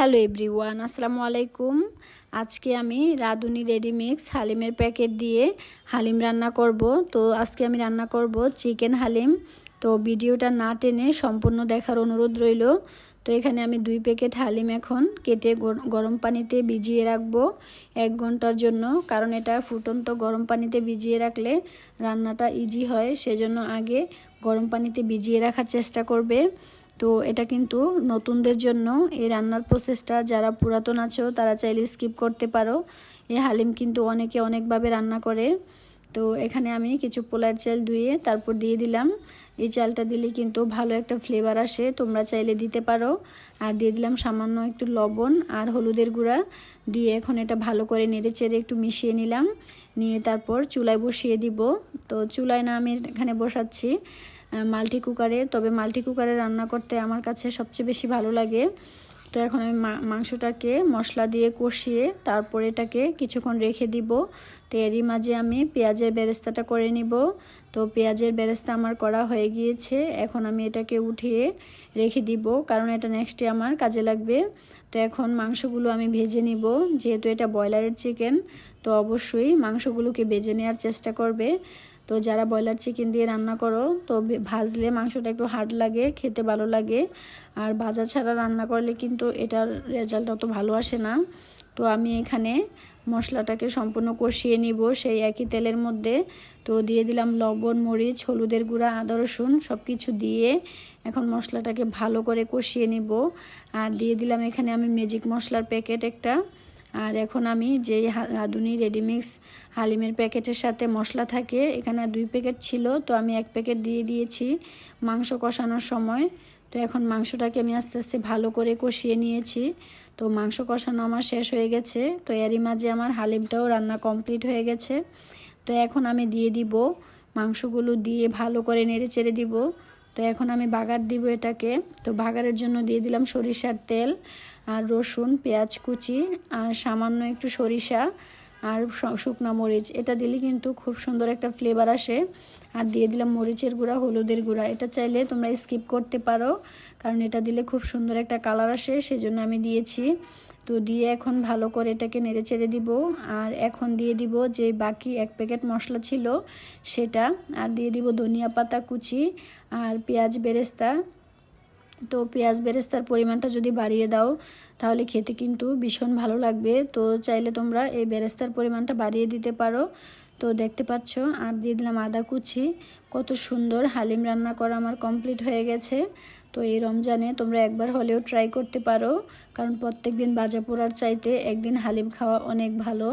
Hello everyone, আসসালামু আলাইকুম। আজকে আমি রাঁধুনি রেডিমিক্স হালিমের প্যাকেট দিয়ে হালিম রান্না করব। তো আজকে আমি রান্না করব চিকেন হালিম। তো ভিডিওটা না টেনে সম্পূর্ণ দেখার অনুরোধ রইল। তো এখানে আমি 2 প্যাকেট হালিম এখন কেটে গরম পানিতে ভিজিয়ে রাখবো 1 ঘন্টার জন্য, কারণ এটা ফুটন্ত গরম পানিতে ভিজিয়ে রাখলে রান্নাটা ইজি হয়, সেজন্য আগে গরম পানিতে ভিজিয়ে রাখার চেষ্টা করবে। তো এটা কিন্তু নতুনদের জন্য এই রান্নার প্রসেসটা, যারা পুরাতন আছো তারা চাইলে স্কিপ করতে পারো। এই হালিম কিন্তু অনেকে অনেকভাবে রান্না করে। তো এখানে আমি কিছু পোলার চাল ধুয়ে তারপর দিয়ে দিলাম। এই চালটা দিলে কিন্তু ভালো একটা ফ্লেভার আসে, তোমরা চাইলে দিতে পারো। আর দিয়ে দিলাম সামান্য একটু লবণ আর হলুদের গুঁড়া দিয়ে এখন এটা ভালো করে নেড়ে চেড়ে একটু মিশিয়ে নিলাম। নিয়ে তারপর চুলায় বসিয়ে দিব। তো চুলায় না, আমি এখানে বসাচ্ছি মাল্টি কুকারে। তবে মাল্টি কুকারে রান্না করতে আমার কাছে সবচেয়ে বেশি ভালো লাগে। তো এখন আমি মাংসটাকে মশলা দিয়ে কষিয়ে তারপর এটাকে কিছুক্ষণ রেখে দিব। তো এরই মাঝে আমি পেঁয়াজের বেরেস্তাটা করে নিব। তো পেঁয়াজের বেরেস্তা আমার করা হয়ে গিয়েছে, এখন আমি এটাকে উঠিয়ে রেখে দিব, কারণ এটা নেক্সটে আমার কাজে লাগবে। তো এখন মাংসগুলো আমি ভেজে নিব। যেহেতু এটা ব্রয়লারের চিকেন, তো অবশ্যই মাংসগুলোকে ভেজে নেওয়ার চেষ্টা করবে। তো যারা ব্রয়লার চিকেন দিয়ে রান্না করো, তো ভাজলে মাংসটা একটু হার্ড লাগে, খেতে ভালো লাগে। আর ভাজা ছাড়া রান্না করলে কিন্তু এটার রেজাল্ট অত ভালো আসে না। তো আমি এখানে মশলাটাকে সম্পূর্ণ কষিয়ে নিব সেই একই তেলের মধ্যে। তো দিয়ে দিলাম লবণ, মরিচ, হলুদের গুঁড়া, আদা রসুন সব কিছু দিয়ে এখন মশলাটাকে ভালো করে কষিয়ে নিব। আর দিয়ে দিলাম এখানে আমি ম্যাজিক মশলার প্যাকেট একটা। আর এখন আমি যেই রাঁধুনি রেডিমিক্স হালিমের প্যাকেটের সাথে মশলা থাকে, এখানে 2 প্যাকেট ছিল, তো আমি 1 প্যাকেট দিয়ে দিয়েছি মাংস কষানোর সময়। তো এখন মাংসটাকে আমি আস্তে আস্তে ভালো করে কষিয়ে নিয়েছি। তো মাংস কষানো আমার শেষ হয়ে গেছে। তো এরই মাঝে আমার হালিমটাও রান্না কমপ্লিট হয়ে গেছে। তো এখন আমি দিয়ে দিব মাংসগুলো, দিয়ে ভালো করে নেড়ে চেড়ে দিব। তো এখন আমি বাগার দিব এটাকে। তো বাগারের জন্য দিয়ে দিলাম সরিষার তেল আর রসুন, পেঁয়াজ কুচি আর সামান্য একটু সরিষা আর শুকনো মরিচ। এটা দিলে কিন্তু খুব সুন্দর একটা ফ্লেভার আসে। আর দিয়ে দিলাম মরিচের গুঁড়া, হলুদের গুঁড়া। এটা চাইলে তোমরা স্কিপ করতে পারো, কারণ এটা দিলে খুব সুন্দর একটা কালার আসে, সেজন্য আমি দিয়েছি। তো দিয়ে এখন ভালো করে এটাকে নেড়ে চেড়ে দিব। আর এখন দিয়ে দিব যে বাকি 1 প্যাকেট মশলা ছিল সেটা। আর দিয়ে দিব ধনিয়া পাতা কুচি আর পেঁয়াজ বেরেস্তা। তো পেঁয়াজ বেরেস্তার পরিমাণটা যদি বাড়িয়ে দাও তাহলে খেতে কিন্তু ভীষণ ভালো লাগবে। তো চাইলে তোমরা এই বেরেস্তার পরিমাণটা বাড়িয়ে দিতে পারো। তো দেখতে পাচ্ছ। আর দিয়ে দিলাম আদা কুচি। কত সুন্দর হালিম রান্না করা আমার কমপ্লিট হয়ে গেছে। তো এই রমজানে তোমরা একবার হলেও ট্রাই করতে পারো, কারণ প্রত্যেক দিন ভাজা পোড়ার চাইতে একদিন হালিম খাওয়া অনেক ভালো।